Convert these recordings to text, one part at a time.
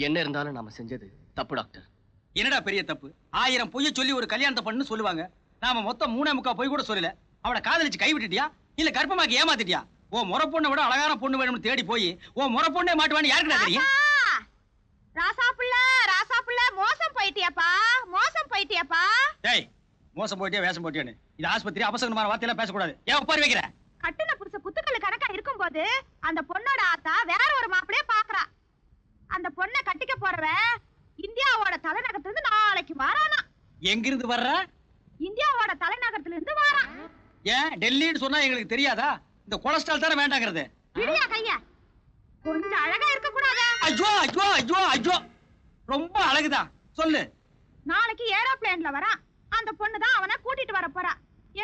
என்ன இருந்தாலும் நாம செஞ்சது தப்பு டாக்டர். என்னடா பெரிய தப்பு? 1000 பொய்ய சொல்லி ஒரு கல்யாணத்தை பண்ணு சொல்லுவாங்க. நாம மொத்தம் 3.25 பொய் கூட சொல்லல. அவளை காதலிச்சு கைவிட்டுட்டியா இல்ல கர்ப்பமாக்கி ஏமாத்திட்டியா? ஓ முறை பொண்ணை விட அழகான பொண்ணு வேணும்னு தேடி போய் ஓ முறை பொண்ணே மாட்டுவான்னு யாருக்குடா தெரியும்? ராசாப்புள்ள மோசம் போயிட்டியாப்பா. டேய் மோசம் போயிட்டியா வேஷம் போயிட்டியான்னு இது ஆஸ்பத்திரி, அபசகனமான வார்த்தையெல்லாம் பேசக்கூடாது. ஏன் உட்கார வைக்கிற? கட்டுன புருஷ குத்துக்கல்லு கணக்கா இருக்கும்போது அந்த பொண்ணோட ஆத்தா வேற ஒரு மாப்பிளைய பாக்குறா. அந்த பொண்ணை கட்டிக்க போறவ இந்தியாவோட தலைநகரத்துல இருந்து நாளைக்கு வரானா. எங்கிருந்து வர்ற? இந்தியாவோட தலைநகரத்துல இருந்து வரான். ஏன் டெல்லின்னு சொன்னா எங்களுக்கு தெரியாதா? இந்த கொலஸ்ட்ரால் தானே வேண்டாங்கிறது. விடியா கையா, கொஞ்சம் அழகா இருக்க கூடாதா? ஐயோ ஐயோ ஐயோ ஐயோ, ரொம்ப அழகுதான். சொல்லு. நாளைக்கு ஏரோப்ளேன்ல வரான். அந்த பொண்ணு தான் அவனை கூட்டிட்டு வர போறா.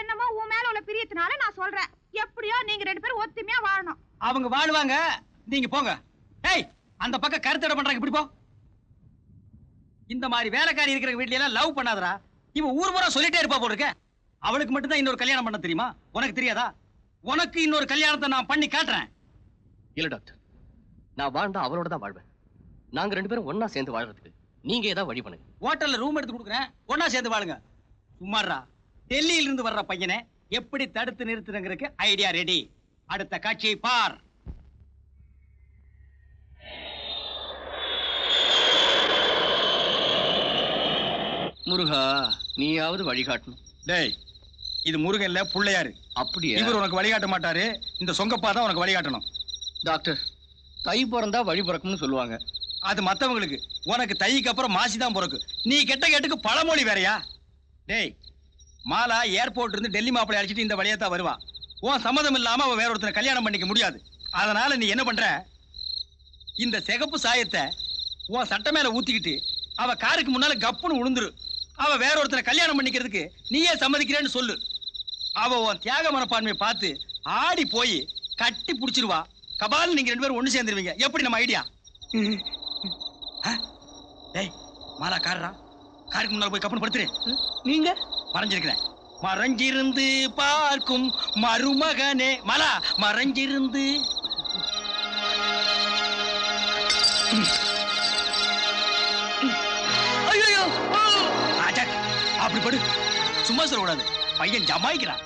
என்னமோ உன் மேல உள்ள பிரியத்தினால நான் சொல்றேன். எப்படியோ நீங்க 2 பேரும் ஒத்துமையா வாழணும். அவங்க வாழுவாங்க, நீங்க போங்க. ஏய் அந்த பக்கம் கருத்தடை பண்றாங்க, இப்படி போ. இந்த மாதிரி வேலைக்காரி இருக்கிற வீட்ல எல்லாம் லவ் பண்ணாதடா. இவன் ஊர் பூரா சொல்லிட்டே இருப்பா போல இருக்க. அவளுக்கு மட்டும் தான் இன்னொரு கல்யாணம் பண்ண தெரியுமா? உனக்கு தெரியாதா? உனக்கு இன்னொரு கல்யாணத்தை நான் பண்ணி காட்டுறேன். இல்ல டாக்டர், நான் வாழ்ந்தா அவளோட தான் வாழ்வேன். நாங்க 2 பேரும் ஒன்னா சேர்ந்து வாழ்றதுக்கு நீங்க ஏதாவது வழி பண்ணுங்க. ஹோட்டல்ல ரூம் எடுத்து கொடுக்குறேன், ஒன்னா சேர்ந்து வாழுங்க. சும்மாறா, டெல்லியில இருந்து வர்ற பையனை எப்படி தடுத்து நிறுத்துறங்கிறதுக்கு ஐடியா ரெடி. அடுத்த காட்சியை பார். முருகா, நீயாவது வழிகாட்டணும். டேய் இது முருகன் இல்ல புள்ளையாரு. அப்படியே இவர் உனக்கு வழிகாட்ட மாட்டாரு, இந்த சொங்கப்பா தான் உனக்கு வழிகாட்டணும். டாக்டர், தை பிறந்தா வழி பிறக்கும்னு சொல்லுவாங்க. அது மத்தவங்களுக்கு, உனக்கு தைக்கு அப்புறம் மாசி தான் பிறக்கு. நீ கெட்ட கேட்டுக்கு பழமொழி வேறையா? டேய் மாலா ஏர்போர்ட் இருந்து டெல்லி மாப்பிள்ளை அடிச்சிட்டு இந்த வழியா தான் வருவா. உன் சம்மதம் இல்லாம அவ வேற ஒருத்தனை கல்யாணம் பண்ணிக்க முடியாது. அதனால நீ என்ன பண்ற, இந்த சிகப்பு சாயத்தை உன் சட்டை மேல ஊத்திக்கிட்டு அவ காருக்கு முன்னால கப்புன்னு உளுந்துரு. அவ வேற ஒருத்தனை கல்யாணம் பண்ணிக்கிறதுக்கு நீயே சம்மதிக்கிறேன்னு சொல்லு. அவ உன் தியாக மனப்பான்மையை பார்த்து ஆடி போய் கட்டி புடிச்சிருவா. கபால் நீங்க 2 பேரும் ஒண்ணு சேர்ந்துருவீங்க. எப்படி நம்ம ஐடியா? டேய் மாலா காரா, காருக்கு முன்னால போய் கப்புன்னு படுத்துரு. நீங்க மறைஞ்சிருக்கிறேன். மறைஞ்சிருந்து பார்க்கும் மருமகனே. மாலா மறைஞ்சிருந்து. ஐயோ அப்படி படு, சும்மா சொல்லக்கூடாது. பையன் ஜமாய்க்கிறான்.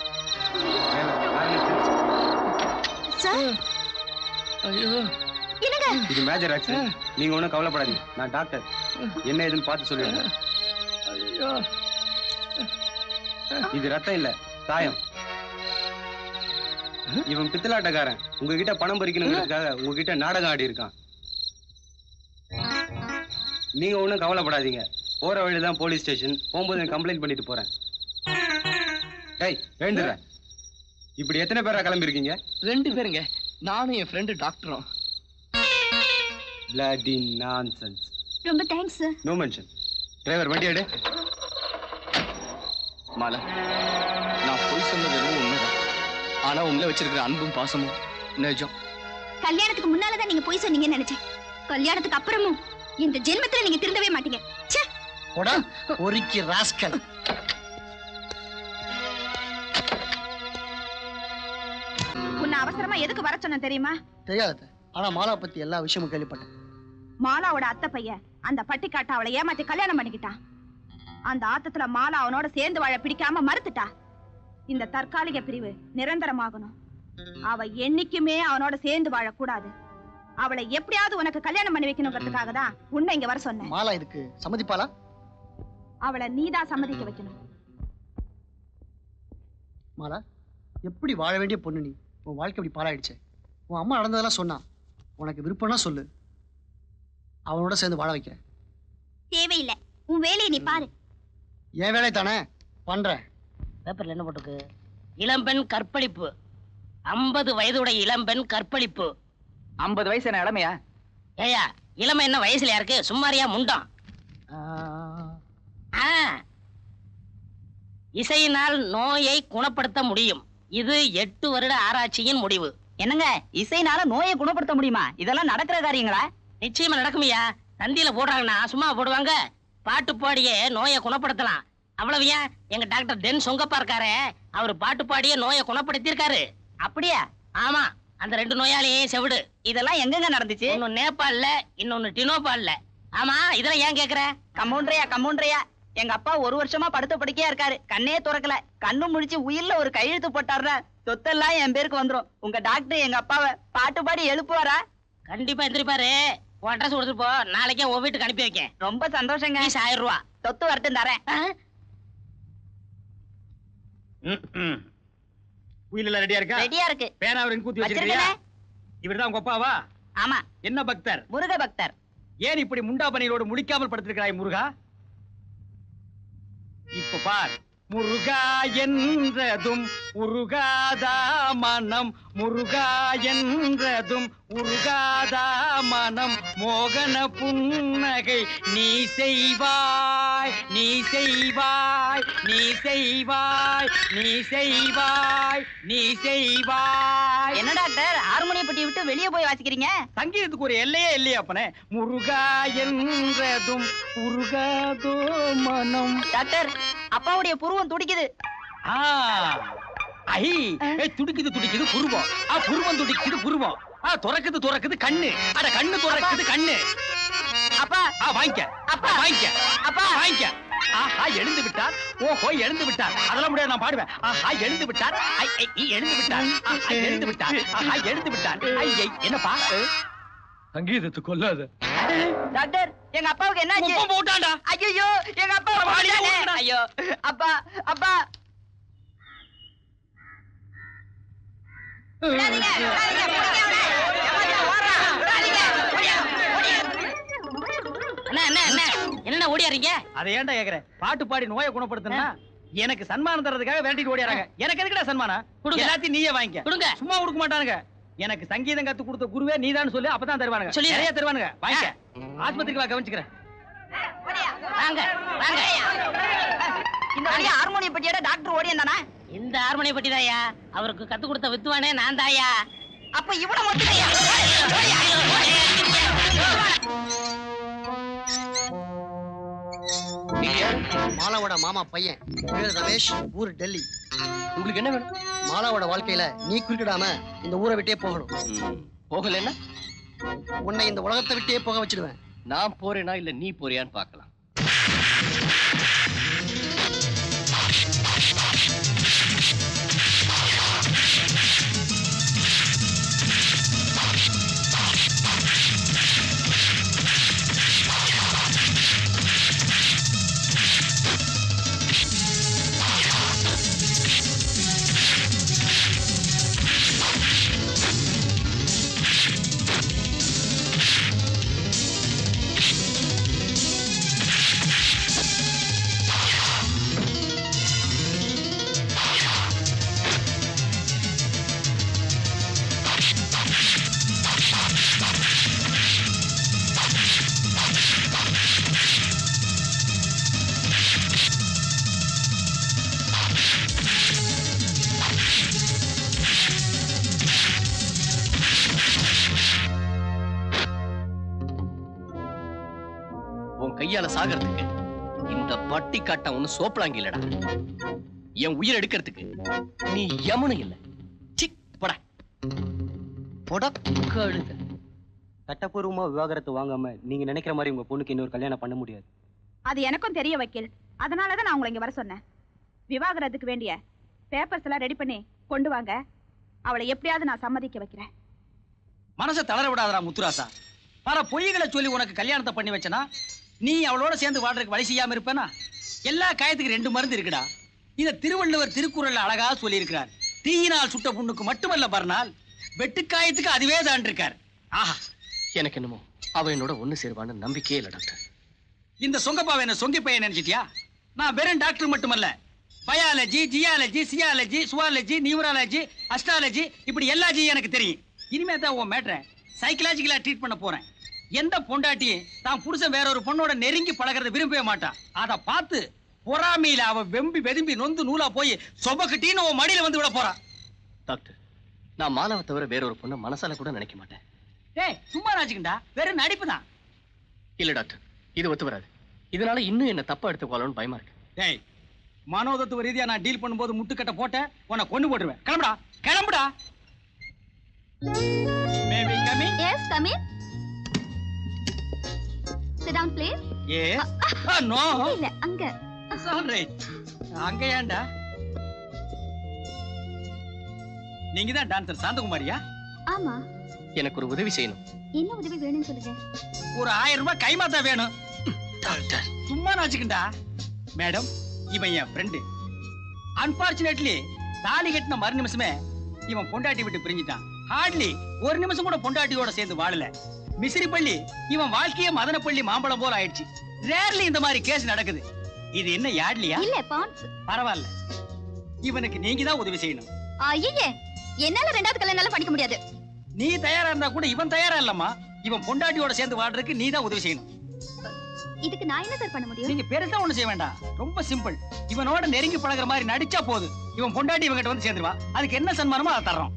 இது மேஜர் ஆக்சிடென்ட். நீங்க ஒண்ணும் கவலைப்படாதீங்க, நான் டாக்டர். என்ன ஏதுன்னு பார்த்து சொல்லுங்க. இது ரத்தம் இல்ல, சாயம். இவன் பித்தலாட்டக்காரன். உங்ககிட்ட பணம் பறிக்கணுங்கிறதுக்காக உங்ககிட்ட நாடகம் ஆடி இருக்கான். நீங்க ஒண்ணும் கவலைப்படாதீங்க. போற வழிதான் போலீஸ் ஸ்டேஷன். போகும்போது நான் கம்ப்ளைண்ட் பண்ணிட்டு போறேன். டேய் எழுந்துற. இப்படி எத்தனை பேரா கிளம்பி இருக்கீங்க? 2 பேருங்க, நானும் என் ஃப்ரெண்டு டாக்டரும். Bloody nonsense. ரொம்ப thanks sir. No mention. Driver வண்டி எடு. மாலா, நான் போய் சொன்னது எதுவும் உண்மைதான். ஆனா உங்களை வச்சிருக்கிற அன்பும் பாசமும் நிஜம். கல்யாணத்துக்கு முன்னாலதான் நீங்க போய் சொன்னீங்கன்னு நினைச்சேன். கல்யாணத்துக்கு அப்புறமும் இந்த ஜென்மத்துல நீங்க திருந்தவே மாட்டீங்க. ச்சே. போடா ஒரிக்கி ராஸ்கல். உன்னை அவசரமா எதுக்கு வர சொன்ன தெரியுமா? தெரியாது, ஆனா மாலா பத்தி எல்லா விஷயமும் கேள்விப்பட்டேன். மாலாவோட அத்தை பையன் அந்த பட்டிக்காட்ட அவளை ஏமாத்தி கல்யாணம் பண்ணிக்கிட்டான். அந்த ஆத்தத்துல மாலா அவனோட சேர்ந்து வாழ பிடிக்காம மறுத்துட்டா. இந்த தற்காலிக பிரிவு நிரந்தரமாகணும். அவ என்னைக்குமே அவனோட சேர்ந்து வாழக்கூடாது. அவளை எப்படியாவது உனக்கு கல்யாணம் பண்ணி வைக்கணுங்கிறதுக்காக தான் உன்னை இங்க வர சொன்னேன். மாலா இதுக்கு சம்மதிப்பாளா? அவளை நீதான் சம்மதிக்க வைக்கணும். மாலா, எப்படி வாழ வேண்டிய பொண்ணு நீ. உன் வாழ்க்கை இப்படி பாழாயிடுச்சு. உன் அம்மா நடந்ததெல்லாம் சொன்னா. உனக்கு விருப்பம்னா சொல்லு, அவனோட சேர்ந்து வாழ வைக்கிறேன். தேவையில்லை, உன் வேலையை நீ பாரு. என் வேலை தானே பண்றேன். பேப்பர்ல என்ன போட்டுருக்கு? இளம்பெண் கற்பழிப்பு. 50 வயதுடைய இளம்பெண் கற்பழிப்பு. 50 வயசு என்ன இளமையா? ஏயா இளமை என்ன வயசுல இருக்கு? சும்மாரியா முண்டம். இசையினால் நோயை குணப்படுத்த முடியும். இது 8 வருட ஆராய்ச்சியின் முடிவு. என்னங்க, இசைனால நோயை குணப்படுத்த முடியுமா? இதெல்லாம் நடக்கிற காரியங்களா? நிச்சயமா நடக்குமையா. தந்தியில போடுறாங்கன்னா சும்மா போடுவாங்க. பாட்டு பாடியே நோயை குணப்படுத்தலாம். அவ்வளவு ஏன், எங்க டாக்டர் டென் சொங்கப்பா இருக்காரு, அவர் பாட்டு பாடியே நோயை குணப்படுத்தி இருக்காரு. அப்படியா? ஆமா, அந்த 2 நோயாளியே செவிடு. இதெல்லாம் எங்கெங்க நடந்துச்சு? ஒன்னு நேபாள்ல, இன்னொன்னு டினோபால்ல. ஆமா இதெல்லாம் ஏன் கேக்குற? கம்பவுண்டரையா எங்க அப்பா 1 வருஷமா படுத்த படுக்கையா இருக்காரு. கண்ணே திறக்கல. கண்ணு முழிச்சு உயிர்ல ஒரு கையெழுத்து போட்டாருன்னா சொத்தெல்லாம் என் பேருக்கு வந்துரும். உங்க டாக்டர் எங்க அப்பாவை பாட்டு பாடி எழுப்புவாரா? கண்டிப்பா எந்திரிப்பாரு. உன் அட்ரஸ் கொடுத்துட்டு போ, நாளைக்கே உன் வீட்டுக்கு அனுப்பி வைக்கேன். ரொம்ப சந்தோஷங்க. 1000 ரூபா சொத்து வரட்டும் தரேன். உயில ரெடியா இருக்கா? ரெடியா இருக்கு. பேனா அவரின் கூத்தி வச்சிருக்கியா? இவர்தான் உங்க அப்பாவா? ஆமா. என்ன பக்தர்? முருக பக்தர். ஏன் இப்படி முண்டா பனியோடு முடிக்காமல் படுத்திருக்கிறாய் முருகா? இப்ப பார், முருகா என்றதும் உருகாதா மனம், முருகா என்றதும் உருகாதா மனம், மோகன புன்னகை நீ செய்வாய், நீ செய்வாய், நீ செய்வாய், நீ செய்வாய், நீ செய்வாய். என்ன டாக்டர் ஹார்மோனியம் பெட்டி விட்டு வெளியே போய் வாசிக்கிறீங்க? சங்கீதத்துக்கு ஒரு எல்லையே இல்லையா அப்பனே? முருகா என்றதும் உருகாதோ மனம். டாக்டர் அப்பாவுடைய புருவம் துடிக்குது. துடிக்குது துடிக்குது புருவம். புருவம் துடிக்குது புருவம். துறக்குது கண்ணு. அட கண்ணு துறக்குது கண்ணு. அப்பா வாங்கிக்க. அப்பா வாங்கிக்க. அப்பா வாங்கிக்க. எழுந்து விட்டார். ஓஹோ எழுந்து விட்டார். அதெல்லாம் முடியாது, நான் பாடுவேன். எழுந்து விட்டார். எழுந்து விட்டார். எழுந்து விட்டார். எழுந்து விட்டார். என்னப்பா சங்கீதத்தை கொல்லாத. டாக்டர் எங்க அப்பாவுக்கு என்ன ஆச்சு? போட்டான்டா. ஐயோ எங்க அப்பா. ஐயோ அப்பா அப்பா. என்ன ஓடியாரீங்க? அதை ஏன்டா கேக்குற? பாட்டு பாடி நோயை குணப்படுத்தினா எனக்கு சன்மானம் தரதுக்காக வேண்டிட்டு ஓடியாராங்க. எனக்கு எதுக்குடா சன்மானம்? எல்லாத்தையும் நீயே வாங்கிக்க. கொடுங்க. சும்மா கொடுக்க மாட்டானுங்க. எனக்கு சங்கீதம் கத்து கொடுத்த குருவே நீதான் சொல்லி அப்பதான் தருவானுங்க. சொல்லி நிறைய தருவானுங்க. வாங்கிக்க. ஆஸ்பத்திரிக்கு வா, கவனிச்சுக்கிறேன். வாங்க வாங்க. இந்த வழியா ஹார்மோனியம் பெட்டியோட டாக்டர் ஓடி வந்தானா? இந்த ஹார்மோனியம் பெட்டி தாயா அவருக்கு கத்து கொடுத்த வித்துவானே நான் தாயா. அப்ப இவன மட்டும் மாலாவோட மாமா பையன் பேரு ரமேஷ், ஊர் டெல்லி. உங்களுக்கு என்ன வேணும்? மாலாவோட வாழ்க்கையில நீ குறுக்கிடாம இந்த ஊரை விட்டே போகணும். போகலன்னா உன்னை இந்த உலகத்தை விட்டே போக வச்சிடுவேன். நான் போறேனா இல்ல நீ போறியான்னு பார்க்கலாம். கையால சாகிறதுக்கு இந்த பட்டி காட்ட ஒண்ணு சோப்பலாங்க இல்லடா. என் உயிர் எடுக்கிறதுக்கு நீ யமுனை இல்ல. சட்டப்பூர்வமா விவாகரத்து வாங்காம நீங்க நினைக்கிற மாதிரி உங்க பொண்ணுக்கு இன்னொரு கல்யாணம் பண்ண முடியாது. அது எனக்கும் தெரிய வக்கீல். அதனாலதான் நான் உங்களை இங்க வர சொன்னேன். விவாகரத்துக்கு வேண்டிய பேப்பர்ஸ் எல்லாம் ரெடி பண்ணி கொண்டு வாங்க. அவளை எப்படியாவது நான் சம்மதிக்க வைக்கிறேன். மனசை தளர விடாதடா முத்துராசா. பல பொய்களை சொல்லி உனக்கு கல்யாணத்தை பண்ணி வச்சனா நீ அவளோட சேர்ந்து வாழ்றதுக்கு வழி செய்யாம இருப்பேனா? எல்லா காயத்துக்கு 2 மருந்து இருக்குடா. இத திருவள்ளுவர் திருக்குறள்ல அழகா சொல்லி இருக்கிறார். தீயினால் சுட்ட புண்ணுக்கு மட்டுமல்ல பர்னால், வெட்டுக்காயத்துக்கு அதுவே தான் இருக்கார். ஆஹா, எனக்கு என்னமோ அவ என்னோட ஒண்ணு சேருவான்னு நம்பிக்கையே இல்ல டாக்டர். இந்த சொங்கப்பாவை என்ன சொங்கி பையன் நினைச்சிட்டியா? நான் வெறும் டாக்டர் மட்டுமல்ல, பயாலஜி, ஜியாலஜி, சியாலஜி, சுவாலஜி, நியூராலஜி, அஸ்ட்ராலஜி, இப்படி எல்லா ஜி எனக்கு தெரியும். இனிமே தான் உன் மேட்ரை சைக்கலாஜிக்கலா ட்ரீட் பண்ண போறேன். எந்த பொண்டாட்டியும் தான் புருஷன் வேற ஒரு பொண்ணோட நெருங்கி பழகிறத விரும்பவே மாட்டான். அதை பார்த்து பொறாமையில அவ வெம்பி வெதும்பி நொந்து நூலா போய் சொபக்கிட்டின்னு உன் மடியில வந்து விட போறான். டாக்டர், நான் மாலாவை தவிர வேற ஒரு பொண்ணை மனசால கூட நினைக்க மாட்டேன். ஏய் சும்மா ராஜிக்கண்டா, வெறும் நடிப்பு தான். இல்ல டாக்டர், இது ஒத்து வராது. இதனால இன்னும் என்ன தப்பா எடுத்துக்கொள்ளணும்னு பயமா இருக்கு. ஏய், மனோதத்துவ ரீதியா நான் டீல் பண்ணும்போது முட்டுக்கட்ட போட்ட உன்னை கொண்டு போட்டுருவேன். கிளம்புடா கிளம்புடா. Yes, come in. Sit down, please. Yes. No. இல்ல அங்க. It's all right. அங்க ஏன்டா? நீங்க தான் டான்சர் சாந்தகுமாரியா? ஆமா. எனக்கு ஒரு உதவி செய்யணும். என்ன உதவி வேணும்னு சொல்லுங்க. ஒரு 1000 ரூபாய் கைமாத்தா வேணும். டாக்டர் சும்மா நாச்சுக்கிண்டா. மேடம், இவன் என் ஃப்ரெண்டு. அன்பார்ச்சுனேட்லி தாலி கட்டின மறு நிமிஷமே இவன் பொண்டாட்டி விட்டு பிரிஞ்சிட்டான். ஹார்ட்லி ஒரு நிமிஷம் கூட பொண்டாட்டியோட சேர்ந்து வாழல. மிசிறி பள்ளி இவன் வாழ்க்கையே மதனப்பள்ளி மாம்பழம் போல ஆயிடுச்சு. ரேர்லி இந்த மாதிரி கேஸ் நடக்குது. இது என்ன யாட்லியா? இல்ல பான்ஸ். பரவாயில்ல, இவனுக்கு நீங்க தான் உதவி செய்யணும். ஐயே, என்னால ரெண்டாவது கல்யாணம் பண்ணிக்க முடியாது. நீ தயாரா இருந்தா கூட இவன் தயாரா இல்லம்மா. இவன் பொண்டாட்டியோட சேர்ந்து வாழ்றதுக்கு நீ தான் உதவி செய்யணும். இதுக்கு நான் என்ன சார் பண்ண முடியும்? நீங்க பெருசா ஒண்ணு செய்ய வேண்டாம், ரொம்ப சிம்பிள். இவனோட நெருங்கி பழகுற மாதிரி நடிச்சா போதும். இவன் பொண்டாட்டி இவங்கிட்ட வந்து சேர்ந்துருவா. அதுக்கு என்ன சன்மானமோ அதை தர்றோம்.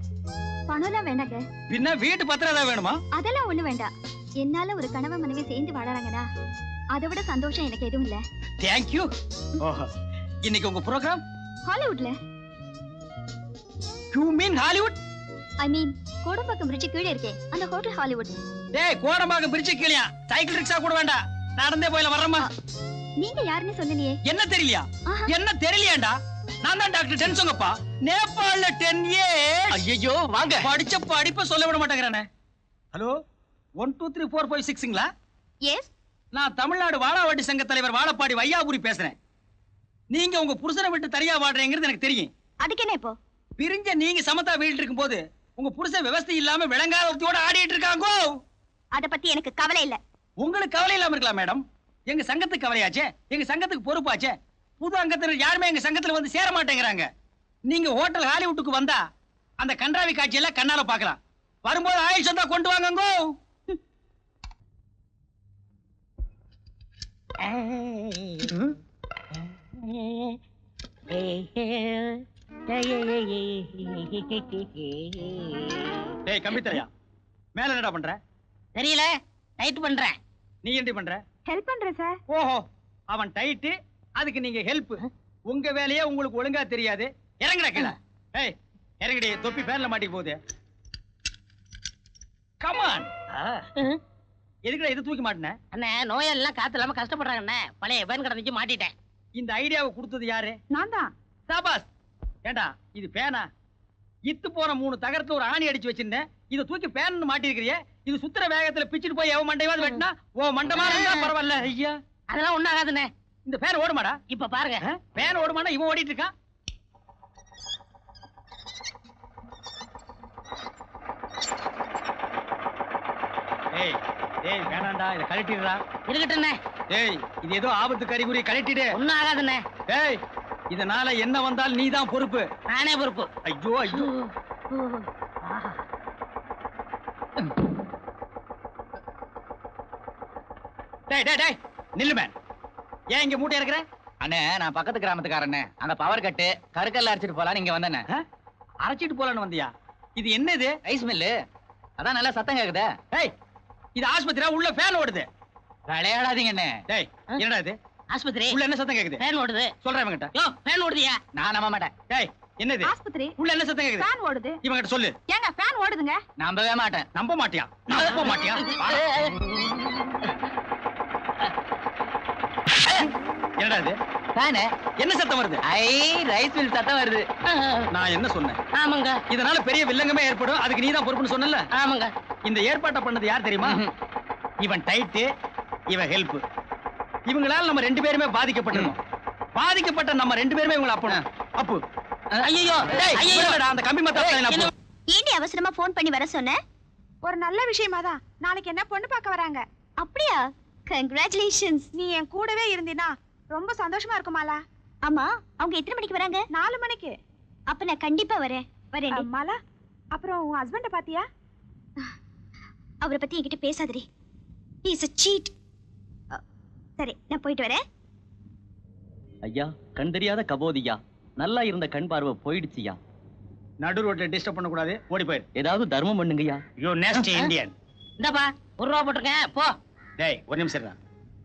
பணம்லாம் வேண்டாங்க. பின்ன வீட்டு பத்திரம் ஏதாவது வேணுமா? அதெல்லாம் ஒண்ணு வேண்டாம். என்னால ஒரு கணவன் மனைவி சேர்ந்து வாழறாங்கடா, அதை விட சந்தோஷம் எனக்கு எதுவும் இல்ல. Thank you. ஓஹோ, இன்னைக்கு உங்க ப்ரோகிராம் ஹாலிவுட்ல. You mean Hollywood? I mean Kodambakkam bridge கீழே இருக்கே அந்த ஹோட்டல் ஹாலிவுட். டேய், கோடம்பாக்கம் பிரிட்ஜ் கீழயா? சைக்கிள் ரிக்ஷா கூட வேண்டாம், நடந்தே போயில வர்றமா. நீங்க யாருன்னு சொல்லலையே. என்ன தெரியலையா? என்ன தெரியலையாண்டா? நான் தான் டாக்டர் டென்சோங்கப்பா. நேபாள்ல 10 இயர்ஸ். ஐயோ வாங்க. படிச்ச படிப்ப சொல்ல விட மாட்டேங்கிறானே. ஹலோ, 1 2 3 4 5 6ங்களா? எஸ். நான் தமிழ்நாடு வாழாவட்டி சங்க தலைவர் வாழப்பாடி வையாபுரி பேசுறேன். நீங்க உங்க புருஷனை விட்டு தனியா வாடுறீங்கிறது எனக்கு தெரியும். அதுக்கு என்ன இப்போ? பிரிஞ்ச நீங்க சமத்தா வீட்டுல இருக்கும்போது உங்க புருஷன் விவசாய இல்லாம விளங்காதோட ஆடிட்டு இருக்காங்க. அத பத்தி எனக்கு கவலை இல்ல. உங்களுக்கு கவலை இல்லாம இருக்கலாம் மேடம். எங்க சங்கத்துக்கு கவலையாச்சே, எங்க சங்கத்துக்கு பொறுப்பாச்சே. புது அங்கத்தினர் யாருமே எங்க சங்கத்துல வந்து சேர மாட்டேங்கிறாங்க. நீங்க ஹோட்டல் ஹாலிவுட்டுக்கு வந்தா அந்த கன்றாவி காட்சியெல்லாம் கண்ணால பாக்கலாம். வரும்போது ஆயில் சொந்தா கொண்டு வாங்கங்கோ. டேய் கம்பித்தரையா, மேல என்னடா பண்ற? தெரியல, டைட் பண்றேன். நீ என்ன பண்ற? ஹெல்ப் பண்றேன் சார். ஓஹோ, அவன் டைட், அதுக்கு நீங்க ஹெல்ப். உங்க வேலையே உங்களுக்கு ஒழுங்கா தெரியாது. இறங்குடா கீழ. ஏய் இறங்குடி, தொப்பி பேர்ல மாட்டிக்க போகுது. Come on. எதுக்குடா இது தூக்கி மாட்டன? அண்ணே, நோயாளிலாம் காத்து இல்லாம கஷ்டப்படுறாங்க அண்ணே. பழைய பேன் கடந்துச்சு மாட்டிட்டேன். இந்த ஐடியாவை கொடுத்தது யாரு? நான் தான். சாபாஸ். ஏண்டா இது பேனா? இத்து போன 3 தகரத்துல ஒரு ஆணி அடிச்சு வச்சிருந்தேன். இத தூக்கி பேன் மாட்டி இருக்கிறியே. இது சுத்துற வேகத்துல பிச்சிட்டு போய் எவன் மண்டையாவது வெட்டினா ஓ மண்டமா இருந்தா பரவாயில்ல. ஐயா, அதெல்லாம் ஒண்ணும் ஆகாதுண்ணே. இந்த பேன் ஓடுமாடா? இப்ப பாருங்க. பேன் ஓடுமாடா? இவன் ஓடிட்டு இருக்கான். ஏய் ஏய், வேணாண்டா, இத கழட்டிடுடா. இருக்கட்டுண்ணே. ஏய், இது ஏதோ ஆபத்து கறிகுறி, கழட்டிடு. ஒண்ணும் ஆகாதுண்ணே. ஏய், இதனால என்ன வந்தால் நீ தான் பொறுப்பு. நானே பொறுப்பு. ஐயோ ஐயோ. டேய் டேய் டேய், நில்லு மேன். ஏன் இங்க மூட்டை இருக்கிற? அண்ணே, நான் பக்கத்து கிராமத்துக்காரண்ணே. அந்த பவர் கட்டு கருக்கல்ல அரைச்சிட்டு போலாம் இங்க வந்தேண்ணே. அரைச்சிட்டு போலான்னு வந்தியா? இது என்ன இது? Rice mill. அதான் நல்லா சத்தம் கேக்குதே. ஏய், இது ஆஸ்பத்திரியா? உள்ள ஃபேன் ஓடுது. விளையாடாதீங்கண்ணே. டேய், என்னடா இது? ஆஸ்பத்திரி. உள்ள என்ன சத்தம் கேக்குது? ஃபேன் ஓடுது. சொல்றேன் இவங்கிட்ட. யோ, ஃபேன் ஓடுதியா? நான் நம்ப மாட்டேன். டேய், என்னது? ஆஸ்பத்திரி. உள்ள என்ன சத்தம் கேக்குது? ஃபேன் ஓடுது. இவங்கிட்ட சொல்லு. ஏங்க ஃபேன் ஓடுதுங்க. நம்பவே மாட்டேன். நம்ப மாட்டியா? நம்ப மாட்டியா? என்னடா இது? ஃபேனு. என்ன சத்தம் வருது? ஐ, ரைஸ் மில் சத்தம் வருது. நான் என்ன சொன்னேன்? ஆமாங்க. இதனால பெரிய வில்லங்கமே ஏற்படும். அதுக்கு நீதான் பொறுப்புன்னு சொன்னல. ஆமாங்க. இந்த ஏற்பாட்டை பண்ணது யார் தெரியுமா? இவன் டைட், இவன் ஹெல்ப். இவங்களால நம்ம 2 பேருமே பாதிக்கப்பட்டிருக்கோம். பாதிக்கப்பட்ட நம்ம 2 பேருமே இவங்கள அப்பணும். அப்பு. ஐயோ, ஐயோ, அந்த கம்பி மத்த ஏண்டி அவசரமா ஃபோன் பண்ணி வர சொன்ன? ஒரு நல்ல விஷயமா தான். நாளைக்கு என்ன பொண்ணு பார்க்க வராங்க. அப்படியா? கங்க்ராச்சுலேஷன்ஸ். நீ என் கூடவே இருந்தினா ரொம்ப சந்தோஷமா இருக்குமாலா. ஆமா, அவங்க எத்தனை மணிக்கு வராங்க? 4 மணிக்கு. அப்ப நான் கண்டிப்பா வரேன். மாலா, அப்புறம் உன் ஹஸ்பண்ட பாத்தியா? அவரை பத்தி என்கிட்ட பேசாதடி. he is a cheat. சரி, நான் போயிட்டு வரேன். ஐயா, கண் தெரியாத கபோதியா, நல்லா இருந்த கண் பார்வை போயிடுச்சுயா. நடு ரோட்ல டிஸ்டர்ப் பண்ண கூடாது. ஓடி போயிரு. ஏதாவது தர்மம் பண்ணுங்கய்யா. You next Indian. இந்தப்பா, 1 ரூபா போட்டுருக்கேன். போ. டேய், ஒரு நிமிஷம் இருடா.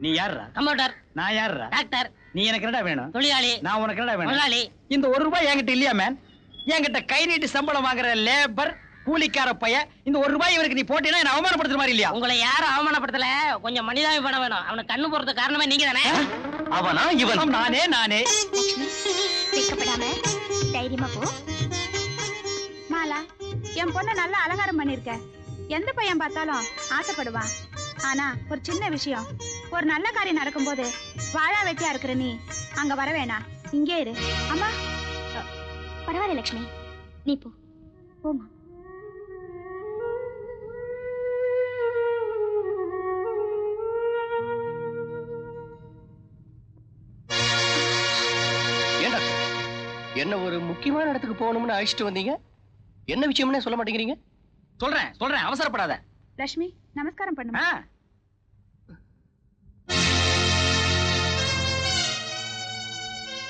நீ யாருடா? கம்ப்யூட்டர். நான் யாருடா? டாக்டர். நீ எனக்கு என்னடா வேணும்? தொழிலாளி. நான் உனக்கு என்னடா வேணும்? முதலாளி. இந்த 1 ரூபாய் என்கிட்ட இல்லையா மேன்? என்கிட்ட கை நீட்டி சம்பளம் வாங்குற லேபர் கூலிக்கார பைய இந்த ₹1 இவருக்கு நீ போட்டீங்கன்னா என்ன அவமானப்படுத்துற மாதிரி இல்லையா? உங்களை யாரும் அவமானப்படுத்தல, கொஞ்சம் மனிதாபிமானம் வேணும். அவனுக்கு கண்ணு போறது காரணமே நீங்க தானே? அவனா இவன்? நானே லட்சுமி வெட்கப்படாம தைரியமா போ. மாலா, என் பொண்ணை நல்லா அலங்காரம் பண்ணிருக்க. எந்த பையன் பார்த்தாலும் ஆசைப்படுவான். ஆனா ஒரு சின்ன விஷயம், ஒரு நல்ல காரியம் நடக்கும்போது வாழா வெட்டியா இருக்கிற நீ அங்க வர வேணாம், இங்கே இரு. அம்மா பரவாயில்ல லட்சுமி, நீ போ போமா. ஏண்டா என்ன ஒரு முக்கியமான இடத்துக்கு போகணும்னு அழைச்சிட்டு வந்தீங்க? என்ன விஷயம்னே சொல்ல மாட்டேங்கிறீங்க? சொல்றேன், அவசரப்படாத. லட்சுமி நமஸ்காரம் பண்ணுமா.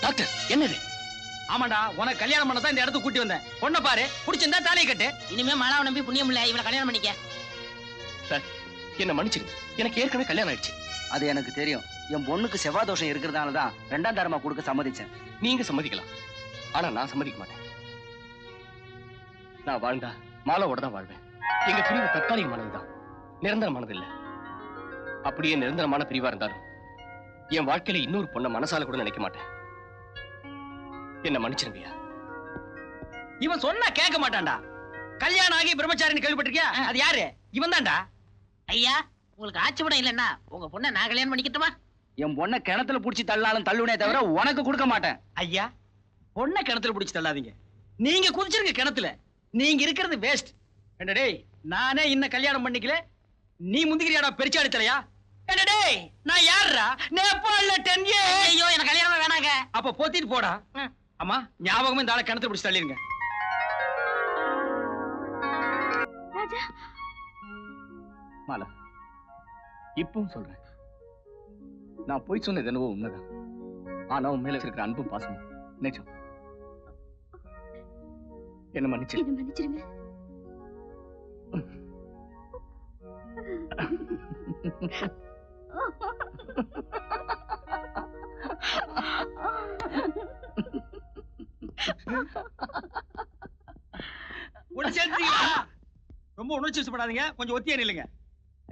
டாக்டர் என்னது? ஆமாண்டா, உனக்கு கல்யாணம் பண்ணதான் இந்த இடத்துக்கு கூட்டி வந்தேன். பொண்ணை பாரு, பிடிச்சிருந்தா தாலியை கட்டு. இனிமே மாலாவை நம்பி புண்ணியம் இல்ல, இவளை கல்யாணம் பண்ணிக்க. சார் என்ன மன்னிச்சிருங்க, எனக்கு ஏற்கனவே கல்யாணம் ஆயிடுச்சு. அது எனக்கு தெரியும். என் பொண்ணுக்கு செவ்வாய் தோஷம் இருக்கிறதால தான் 2ஆம் தரமா கொடுக்க சம்மதிச்சேன். நீங்க சம்மதிக்கலாம், ஆனா நான் சம்மதிக்க மாட்டேன். நான் வாழ்ந்தா மாலாவோட தான் வாழ்வேன். எங்க பிரிவு தற்காலிகமானதுதான், நிரந்தரமானது இல்ல. அப்படியே நிரந்தரமான பிரிவா இருந்தாலும் என் வாழ்க்கையில இன்னொரு பொண்ணை மனசால கூட நினைக்க மாட்டேன். என்ன மன்னிச்சிருங்கய்யா. இவன் சொன்னா கேட்க மாட்டான்டா. கல்யாணம் ஆகி பிரம்மச்சாரின்னு கேள்விப்பட்டிருக்கியா? அது யாரு? இவன் தான்டா. ஐயா, உங்களுக்கு ஆட்சிப்படம் இல்லன்னா உங்க பொண்ணை நான் கல்யாணம் பண்ணிக்கிட்டுமா? என் பொண்ணை கிணத்துல புடிச்சு தள்ளாலும் தள்ளுனே தவிர உனக்கு கொடுக்க மாட்டேன். ஐயா, பொண்ணை கிணத்துல புடிச்சு தள்ளாதீங்க. நீங்க குதிச்சிருங்க கிணத்துல. நீங்க இருக்கிறது வேஸ்ட். டேய், நானே இன்னும் கல்யாணம் பண்ணிக்கல, நீ முந்திக்கிறியாடா பெருச்சாடி தலையா? டேய், நான் யாருடா? நேபாள்ல 10 years. ஐயோ, எனக்கு கல்யாணம் வேணாங்க. அப்ப போத்திட்டு போடா. அம்மா, ஞாபகமே இந்த ஆளை கிணத்துல புடிச்சு தள்ளிருங்க. ராஜா, மாலா, இப்பவும் சொல்றேன், நான் போய் சொன்னது என்னவோ உண்மைதான். ஆனா உன் மேல இருக்கிற அன்பும் பாசமும் நிஜம். என்ன மன்னிச்சு. என்ன மன்னிச்சிருங்க. ரொம்ப உணர்ச்சி வசப்படாதீங்க, கொஞ்சம் ஒத்தியா நில்லுங்க.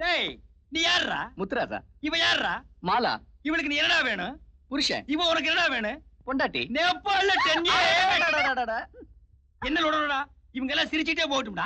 டேய், நீ யாருடா? முத்துராசா. இவ யாருடா? மாலா. இவளுக்கு நீ என்னடா வேணும்? புருஷன். இவ உனக்கு என்னடா வேணும்? பொண்டாட்டி. நேபாள்ல 10 years. என்ன லோடா? இவங்க எல்லாம் சிரிச்சிட்டே போகட்டும்டா.